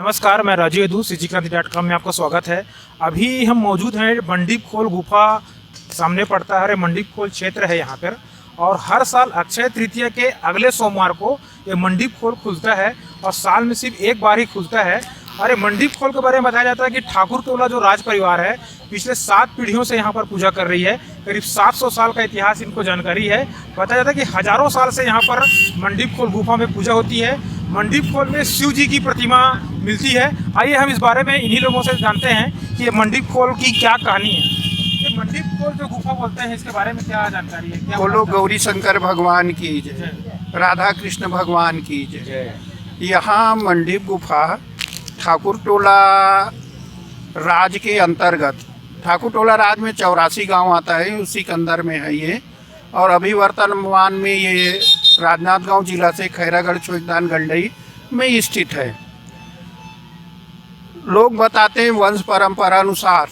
नमस्कार, मैं राजीव यदू CGCrantI.com में आपका स्वागत है। अभी हम मौजूद हैं मंडीप खोल गुफा, सामने पड़ता है मंडीप खोल क्षेत्र है यहाँ पर। और हर साल अक्षय तृतीया के अगले सोमवार को ये मंडीप खोल खुलता है और साल में सिर्फ एक बार ही खुलता है। और ये मंडीप खोल के बारे में बताया जाता है कि ठाकुर टोला जो राज परिवार है पिछले 7 पीढ़ियों से यहाँ पर पूजा कर रही है। करीब 700 साल का इतिहास इनको जानकारी है। बताया जाता है कि हजारों साल से यहाँ पर मंडीप खोल गुफा में पूजा होती है। मंडीप खोल में शिव जी की प्रतिमा मिलती है। आइए हम इस बारे में इन्हीं लोगों से जानते हैं कि ये मंडीप खोल की क्या कहानी है। ये मंडीप खोल जो गुफा बोलते हैं इसके बारे में क्या जानकारी है? क्या बोलो गौरी शंकर भगवान की जय, राधा कृष्ण भगवान की जय। यहाँ मंडीप गुफा ठाकुर टोला राज के अंतर्गत, ठाकुर टोला राज में 84 गांव आता है, उसी के अंदर में है ये। और अभी वर्तमान में ये राजनांदगांव जिला से खैरागढ़ चौकदान गंडई में स्थित है। लोग बताते हैं वंश परंपरा अनुसार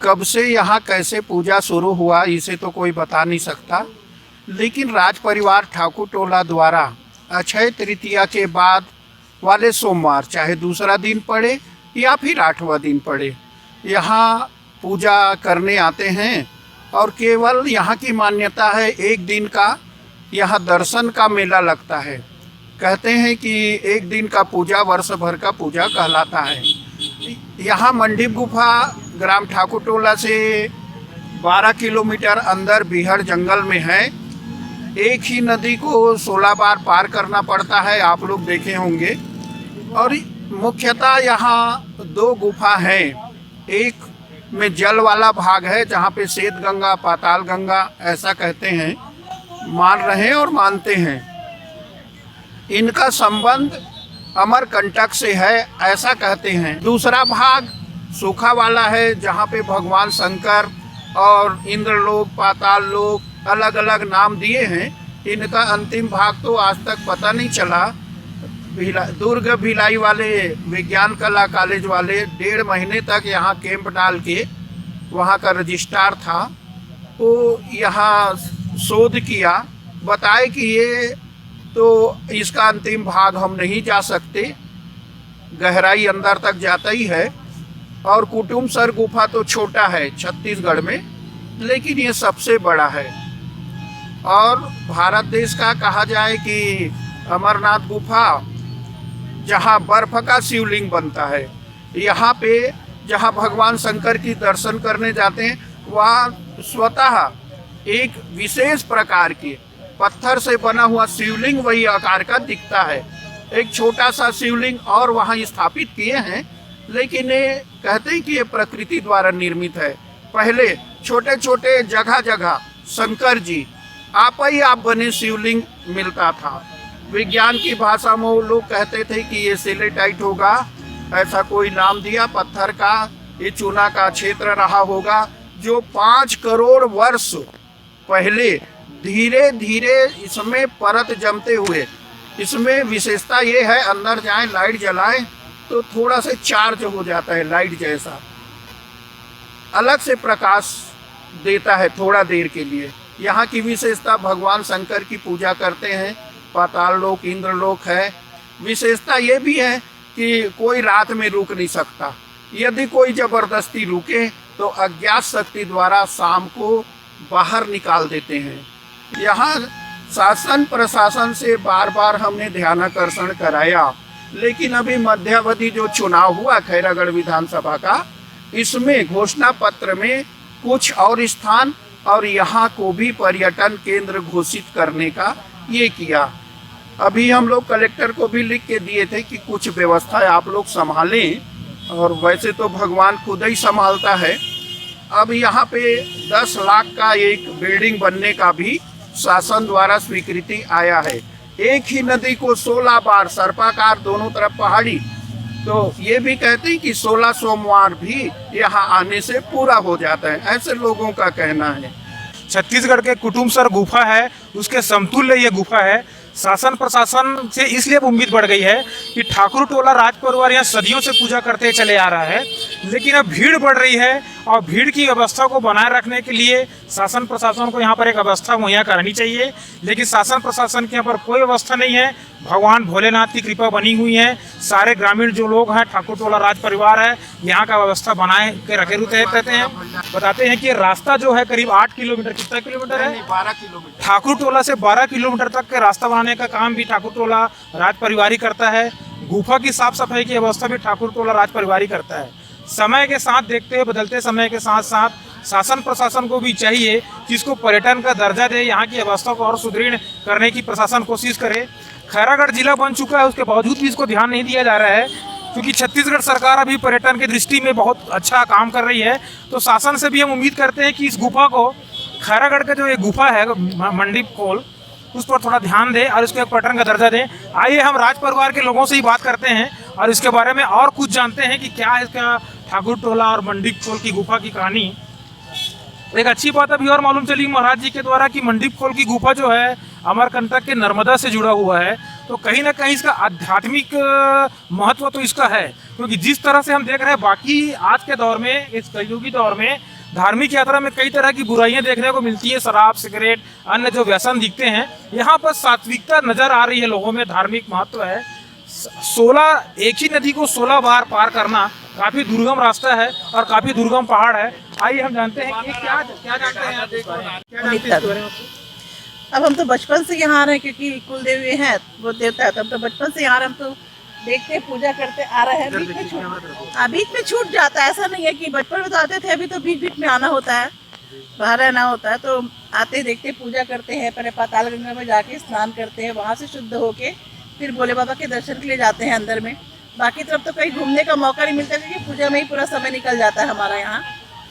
कब से यहाँ कैसे पूजा शुरू हुआ इसे तो कोई बता नहीं सकता, लेकिन राज परिवार ठाकुर टोला द्वारा अक्षय तृतीया के बाद वाले सोमवार, चाहे दूसरा दिन पड़े या फिर 8वां दिन पड़े, यहाँ पूजा करने आते हैं। और केवल यहाँ की मान्यता है, एक दिन का यहाँ दर्शन का मेला लगता है। कहते हैं कि एक दिन का पूजा वर्ष भर का पूजा कहलाता है। यहाँ मंडीप गुफा ग्राम ठाकुर टोला से 12 किलोमीटर अंदर बिहड़ जंगल में है। एक ही नदी को 16 बार पार करना पड़ता है, आप लोग देखे होंगे। और मुख्यतः यहाँ 2 गुफा हैं। एक में जल वाला भाग है जहाँ पे श्वेत गंगा, पाताल गंगा ऐसा कहते हैं, मान रहे हैं और मानते हैं। इनका संबंध अमरकंटक से है ऐसा कहते हैं। दूसरा भाग सूखा वाला है जहाँ पे भगवान शंकर और इंद्रलोक, पाताल लोक अलग अलग नाम दिए हैं। इनका अंतिम भाग तो आज तक पता नहीं चला। दुर्ग भिलाई वाले विज्ञान कला कॉलेज वाले 1.5 महीने तक यहाँ कैंप डाल के वहाँ का रजिस्ट्रार था, वो यहाँ शोध किया, बताए कि ये तो इसका अंतिम भाग हम नहीं जा सकते, गहराई अंदर तक जाता ही है। और कुटुमसर गुफा तो छोटा है छत्तीसगढ़ में, लेकिन ये सबसे बड़ा है। और भारत देश का कहा जाए कि अमरनाथ गुफा जहाँ बर्फ का शिवलिंग बनता है, यहाँ पे जहाँ भगवान शंकर की दर्शन करने जाते हैं वहाँ स्वतः एक विशेष प्रकार के पत्थर से बना हुआ शिवलिंग वही आकार का दिखता है। एक छोटा सा शिवलिंग और वहाँ स्थापित किए हैं, लेकिन ये कहते हैं कि ये प्रकृति द्वारा निर्मित है। पहले छोटे छोटे जगह जगह शंकर जी आप ही आप बने शिवलिंग मिलता था। विज्ञान की भाषा में वो लोग कहते थे कि ये सेलेटाइट होगा, ऐसा कोई नाम दिया पत्थर का। ये चूना का क्षेत्र रहा होगा जो 5 करोड़ वर्ष पहले धीरे धीरे इसमें परत जमते हुए, इसमें विशेषता ये है अंदर जाएं लाइट जलाएं तो थोड़ा से चार्ज हो जाता है, लाइट जैसा अलग से प्रकाश देता है थोड़ा देर के लिए। यहाँ की विशेषता भगवान शंकर की पूजा करते हैं। पाताल लोक, इंद्रलोक है। विशेषता ये भी है कि कोई रात में रुक नहीं सकता। यदि कोई जबरदस्ती रुके तो अज्ञात शक्ति द्वारा शाम को बाहर निकाल देते हैं। यहाँ शासन प्रशासन से बार बार हमने ध्यानाकर्षण कराया, लेकिन अभी मध्यावधि जो चुनाव हुआ खैरागढ़ विधानसभा का, इसमें घोषणा पत्र में कुछ और स्थान और यहाँ को भी पर्यटन केंद्र घोषित करने का ये किया। अभी हम लोग कलेक्टर को भी लिख के दिए थे कि कुछ व्यवस्था आप लोग संभालें, और वैसे तो भगवान खुद ही संभालता है। अब यहाँ पे 10 लाख का एक बिल्डिंग बनने का भी शासन द्वारा स्वीकृति आया है। एक ही नदी को 16 बार सर्पाकार, दोनों तरफ पहाड़ी, तो ये भी कहते हैं कि 16 सोमवार भी यहाँ आने से पूरा हो जाता है, ऐसे लोगों का कहना है। छत्तीसगढ़ के कुटुमसर गुफा है, उसके समतुल्य ये गुफा है। शासन प्रशासन से इसलिए उम्मीद बढ़ गई है कि ठाकुर टोला राज परिवार यहाँ सदियों से पूजा करते चले आ रहा है, लेकिन अब भीड़ बढ़ रही है और भीड़ की व्यवस्था को बनाए रखने के लिए शासन प्रशासन को यहाँ पर एक व्यवस्था मुहैया करनी चाहिए, लेकिन शासन प्रशासन के यहाँ पर कोई व्यवस्था नहीं है। भगवान भोलेनाथ की कृपा बनी हुई है, सारे ग्रामीण जो लोग हैं, ठाकुर टोला राज परिवार है, यहाँ का व्यवस्था बनाए के रखे रहते हैं। बताते हैं कि रास्ता जो है करीब 8 किलोमीटर, कितना किलोमीटर है? 12 किलोमीटर। ठाकुर टोला से 12 किलोमीटर तक के रास्ता बनाने का काम भी ठाकुर टोला राज परिवार ही करता है। गुफा की साफ सफाई की व्यवस्था भी ठाकुर टोला राज परिवार ही करता है। समय के साथ देखते हुए, बदलते समय के साथ साथ शासन प्रशासन को भी चाहिए कि इसको पर्यटन का दर्जा दे, यहाँ की व्यवस्था को और सुदृढ़ करने की प्रशासन कोशिश करे। खैरागढ़ जिला बन चुका है, उसके बावजूद भी इसको ध्यान नहीं दिया जा रहा है, क्योंकि छत्तीसगढ़ सरकार अभी पर्यटन की दृष्टि में बहुत अच्छा काम कर रही है। तो शासन से भी हम उम्मीद करते हैं कि इस गुफा को, खैरागढ़ का जो एक गुफा है मंडीप खोल, उस पर थोड़ा ध्यान दें और इसको एक पर्यटन का दर्जा दें। आइए हम राज परिवार के लोगों से ही बात करते हैं और इसके बारे में और कुछ जानते हैं कि क्या है इसका ठाकुर टोला और मंडीप खोल की गुफा की कहानी। एक अच्छी बात अभी और मालूम चली महाराज जी के द्वारा कि मंडीप खोल की गुफा जो है अमरकंटक के नर्मदा से जुड़ा हुआ है, तो कहीं ना कहीं इसका आध्यात्मिक महत्व तो इसका है, क्योंकि जिस तरह से हम देख रहे हैं बाकी आज के दौर में, इस कलयुगी दौर में धार्मिक यात्रा में कई तरह की बुराइयां देखने को मिलती है, शराब, सिगरेट, अन्य जो व्यसन दिखते हैं, यहाँ पर सात्विकता नजर आ रही है, लोगों में धार्मिक महत्व है। 16 एक ही नदी को 16 बार पार करना काफी दुर्गम रास्ता है और काफी दुर्गम पहाड़ है। आइए हम जानते हैं कि क्या क्या जानते हैं आप, क्या जानते हैं इस बारे में? अब हम तो बचपन से यहाँ आ रहे हैं, क्योंकि कुल देवी है, वो देवता है, तो हम तो बचपन से यहाँ आ रहे हैं, हम तो देखते पूजा करते आ रहे हैं। बीच में छूट जाता है, ऐसा नहीं है कि बचपन में तो आते थे, अभी तो बीच बीच में आना होता है, बाहर रहना होता है, तो आते देखते पूजा करते हैं। पहले पाताल गंगा में जाके स्नान करते हैं, वहाँ से शुद्ध होके फिर भोले बाबा के दर्शन के लिए जाते हैं अंदर में। बाकी तरफ तो कहीं घूमने का मौका नहीं मिलता, क्योंकि पूजा में ही पूरा समय निकल जाता है हमारा यहाँ।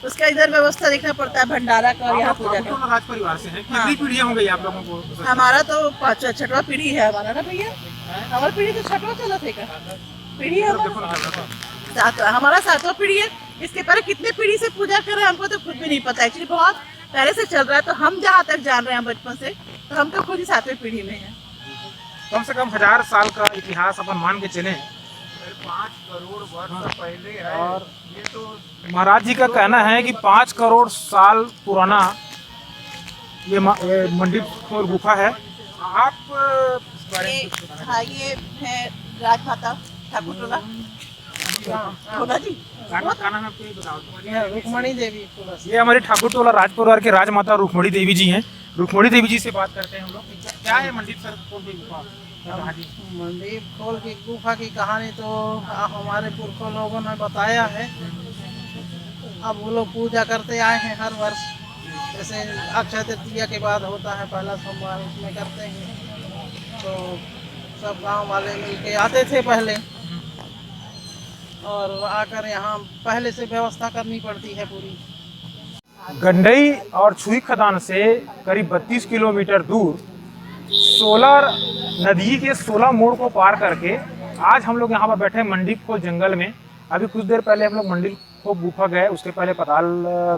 उसका इधर व्यवस्था देखना पड़ता है भंडारा का और यहाँ पूजा का। राज परिवार से हैं, कितनी पीढ़ियां हो गई आप लोगों को? हमारा तो 6वां पीढ़ी है हमारा ना भैया, हमारी पीढ़ी तो 6वां चला थे का पीढ़ी है हमारा 7वां पीढ़ी है। इसके पहले कितने पीढ़ी से पूजा कर रहे हैं हमको तो खुद भी नहीं पता, एक्चुअली बहुत पहले से चल रहा है। तो हम जहाँ तक जान रहे हैं बचपन से, तो हम तो खुद ही 7वीं पीढ़ी में हैं। कम से कम 1000 साल का इतिहास अपन मान के चले, 5 करोड़ वर्ष पहले है। और ये तो महाराज जी का कहना है कि 5 करोड़ साल पुराना ये मंडीप खोल गुफा है। आप हाँ, ये है राजमाता ठाकुर टोला टोला जी, का नाम आपको ये बताओ? रुक्मणी देवी। ये हमारे ठाकुर टोला राज परिवार के राजमाता रुक्मणी देवी जी हैं। रुक्मणी देवी जी से बात करते हैं हम लोग। क्या है मंडीप सर खोल की गुफा? मंडीप खोल की गुफा की कहानी तो हमारे पुरखों लोगों ने बताया है। अब वो लोग पूजा करते आए हैं हर वर्ष, जैसे अक्षय तृतीया के बाद होता है पहला सोमवार, उसमें करते हैं। तो सब गांव वाले मिलके आते थे पहले, और आकर यहाँ पहले से व्यवस्था करनी पड़ती है पूरी। गंडई और छुई खदान से करीब 32 किलोमीटर दूर 16 नदी के 16 मोड़ को पार करके आज हम लोग यहाँ पर बैठे हैं मंडीप खोल जंगल में। अभी कुछ देर पहले हम लोग मंडीप खोल गुफा गए, उसके पहले पाताल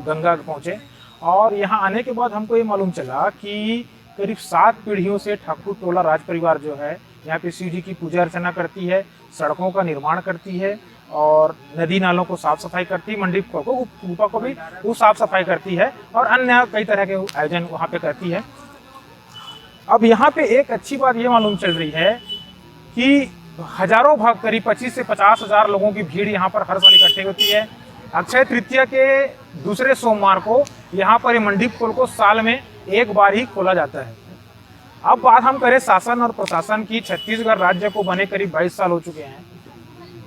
गंगा पहुँचे, और यहाँ आने के बाद हमको ये मालूम चला कि करीब 7 पीढ़ियों से ठाकुर टोला राज परिवार जो है यहाँ पे शिव जी की पूजा अर्चना करती है, सड़कों का निर्माण करती है और नदी नालों को साफ सफाई करती है। मंडीप खोल को, गुफा को भी वो साफ सफाई करती है और अन्य कई तरह के आयोजन वहाँ पे करती है। अब यहाँ पे एक अच्छी बात ये मालूम चल रही है कि हजारों भक्त, करीब 25 से 50 हजार लोगों की भीड़ यहाँ पर हर साल इकट्ठी होती है। अक्षय तृतीया के दूसरे सोमवार को यहाँ पर मंडीप खोल को साल में एक बार ही खोला जाता है। अब बात हम करें शासन और प्रशासन की। छत्तीसगढ़ राज्य को बने करीब 22 साल हो चुके हैं।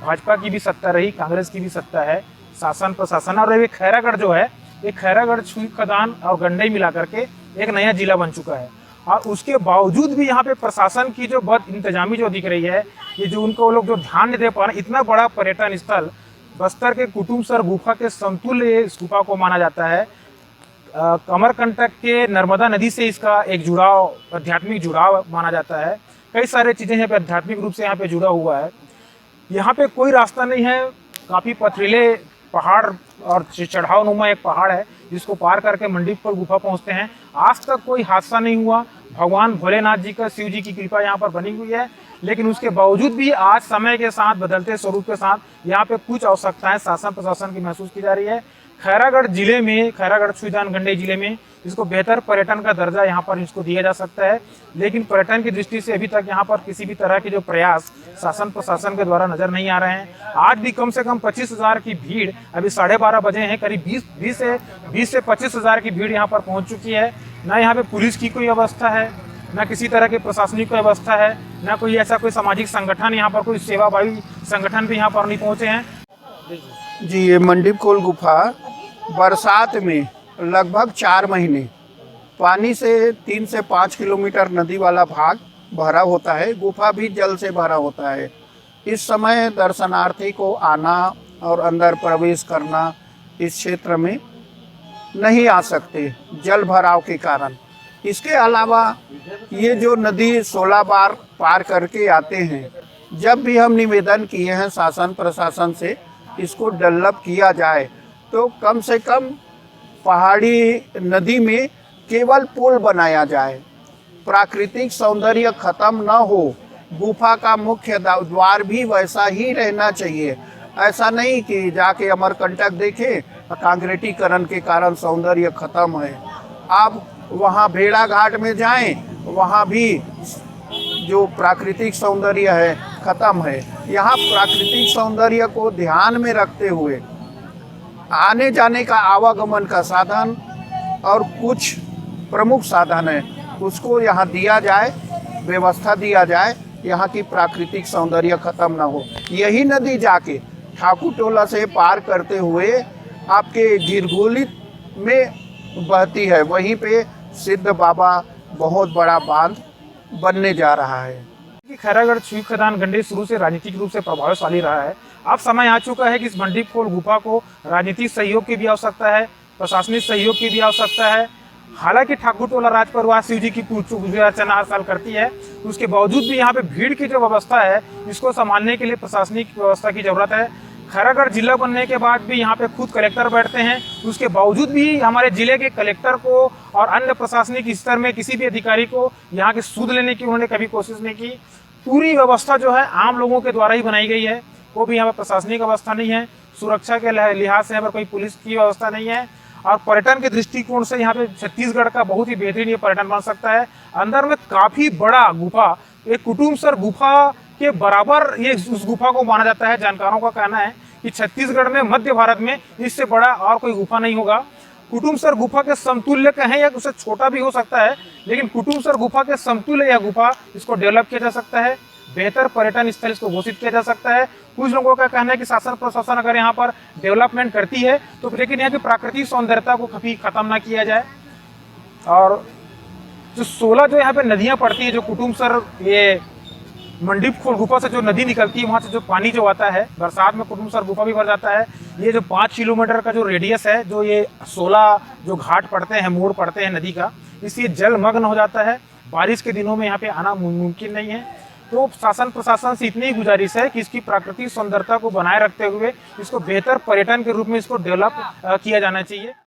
भाजपा की भी सत्ता रही, कांग्रेस की भी सत्ता है, शासन प्रशासन। और ये खैरागढ़ जो है, ये खैरागढ़, छुई खदान और गंडई मिला करके एक नया जिला बन चुका है। और उसके बावजूद भी यहाँ पे प्रशासन की जो बद इंतजामी जो दिख रही है, ये जो उनको लोग जो ध्यान नहीं दे पा रहे। इतना बड़ा पर्यटन स्थल बस्तर के कुटुमसर गुफा के समतुल्य इस गुफा को माना जाता है। अमरकंटक के नर्मदा नदी से इसका एक जुड़ाव, आध्यात्मिक जुड़ाव माना जाता है। कई सारे चीज़ें यहाँ पे आध्यात्मिक रूप से यहाँ पे जुड़ा हुआ है। यहाँ पे कोई रास्ता नहीं है, काफ़ी पथरीले पहाड़ और चढ़ाव नुमा एक पहाड़ है जिसको पार करके मंडीप खोल गुफा पहुँचते हैं। आज तक कोई हादसा नहीं हुआ। भगवान भोलेनाथ जी का, शिव जी की कृपा यहाँ पर बनी हुई है, लेकिन उसके बावजूद भी आज समय के साथ, बदलते स्वरूप के साथ यहाँ पे कुछ आवश्यकताएं शासन प्रशासन की महसूस की जा रही है। खैरागढ़ जिले में, खैरागढ़ सुजान गंडे जिले में इसको बेहतर पर्यटन का दर्जा यहाँ पर इसको दिया जा सकता है। लेकिन पर्यटन की दृष्टि से अभी तक यहाँ पर किसी भी तरह के जो प्रयास शासन प्रशासन के द्वारा नजर नहीं आ रहे हैं। आज भी कम से कम 25,000 की भीड़, अभी 12:30 बजे हैं, करीब 20 से 25,000 की भीड़ यहाँ पर पहुँच चुकी है। न यहाँ पे पुलिस की कोई व्यवस्था है, न किसी तरह की प्रशासनिक व्यवस्था है, न कोई ऐसा कोई सामाजिक संगठन यहाँ पर, कोई सेवाभावी संगठन भी यहाँ पर नहीं पहुँचे हैं। जी, ये मंडीप खोल गुफा बरसात में लगभग 4 महीने पानी से 3 से 5 किलोमीटर नदी वाला भाग भरा होता है। गुफा भी जल से भरा होता है। इस समय दर्शनार्थी को आना और अंदर प्रवेश करना इस क्षेत्र में नहीं आ सकते जल भराव के कारण। इसके अलावा ये जो नदी 16 बार पार करके आते हैं, जब भी हम निवेदन किए हैं शासन प्रशासन से इसको डेवलप किया जाए तो कम से कम पहाड़ी नदी में केवल पुल बनाया जाए, प्राकृतिक सौंदर्य खत्म न हो, गुफा का मुख्य द्वार भी वैसा ही रहना चाहिए। ऐसा नहीं कि जाके अमरकंटक देखें, कांक्रीटीकरण के कारण सौंदर्य खत्म है। आप वहाँ भेड़ा घाट में जाएं, वहाँ भी जो प्राकृतिक सौंदर्य है खत्म है। यहाँ प्राकृतिक सौंदर्य को ध्यान में रखते हुए आने जाने का आवागमन का साधन और कुछ प्रमुख साधन है उसको यहाँ दिया जाए, व्यवस्था दिया जाए, यहाँ की प्राकृतिक सौंदर्य खत्म ना हो। यही नदी जाके ठाकुर टोला से पार करते हुए आपके गिरगोली में बहती है। वहीं पे सिद्ध बाबा बहुत बड़ा बांध बनने जा रहा है। खैरागढ़ छुई खदान गंडे शुरू से राजनीतिक रूप से प्रभावशाली रहा है। अब समय आ चुका है कि इस मंडीप खोल गुफा को राजनीतिक सहयोग की भी आवश्यकता है, प्रशासनिक सहयोग की भी आवश्यकता है। हालांकि ठाकुर टोला राज परिवार शिव जी की पूजा अर्चना हर साल करती है, उसके बावजूद भी यहाँ पे भीड़ की जो व्यवस्था है इसको संभालने के लिए प्रशासनिक व्यवस्था की जरूरत है। खैरागढ़ जिला बनने के बाद भी यहाँ पे खुद कलेक्टर बैठते हैं, उसके बावजूद भी हमारे जिले के कलेक्टर को और अन्य प्रशासनिक स्तर में किसी भी अधिकारी को यहाँ के सूद लेने की उन्होंने कभी कोशिश नहीं की। पूरी व्यवस्था जो है आम लोगों के द्वारा ही बनाई गई है। वो भी यहाँ पर प्रशासनिक व्यवस्था नहीं है, सुरक्षा के लिहाज से यहाँ पर कोई पुलिस की व्यवस्था नहीं है। और पर्यटन के दृष्टिकोण से यहाँ पे छत्तीसगढ़ का बहुत ही बेहतरीन ये पर्यटन बन सकता है। अंदर में काफी बड़ा गुफा, एक कुटुम्बसर गुफा के बराबर ये उस गुफा को माना जाता है। जानकारों का कहना है कि छत्तीसगढ़ में, मध्य भारत में इससे बड़ा और कोई गुफा नहीं होगा। कुटुम्बसर गुफा के समतुल्य कहें या उससे छोटा भी हो सकता है, लेकिन कुटुम्बसर गुफा के समतुल्य यह गुफा, इसको डेवलप किया जा सकता है। बेहतर पर्यटन स्थल इसको घोषित किया जा सकता है। कुछ लोगों का कहना है कि शासन प्रशासन अगर यहाँ पर डेवलपमेंट करती है तो लेकिन यहाँ की प्राकृतिक सौंदर्यता को कभी खत्म ना किया जाए। और जो 16 जो यहाँ पे नदियाँ पड़ती है, जो कुटुम्बसर ये मंडीप खोल गुफा से जो नदी निकलती है, वहाँ से जो पानी जो आता है बरसात में कुटुम्बसर गुफा भी भर जाता है। ये जो 5 किलोमीटर का जो रेडियस है, जो ये 16 जो घाट पड़ते हैं, मोड़ पड़ते हैं नदी का, इसलिए जलमग्न हो जाता है। बारिश के दिनों में यहाँ पे आना मुमकिन नहीं है। तो शासन प्रशासन से इतनी ही गुजारिश है कि इसकी प्राकृतिक सुंदरता को बनाए रखते हुए इसको बेहतर पर्यटन के रूप में इसको डेवलप किया जाना चाहिए।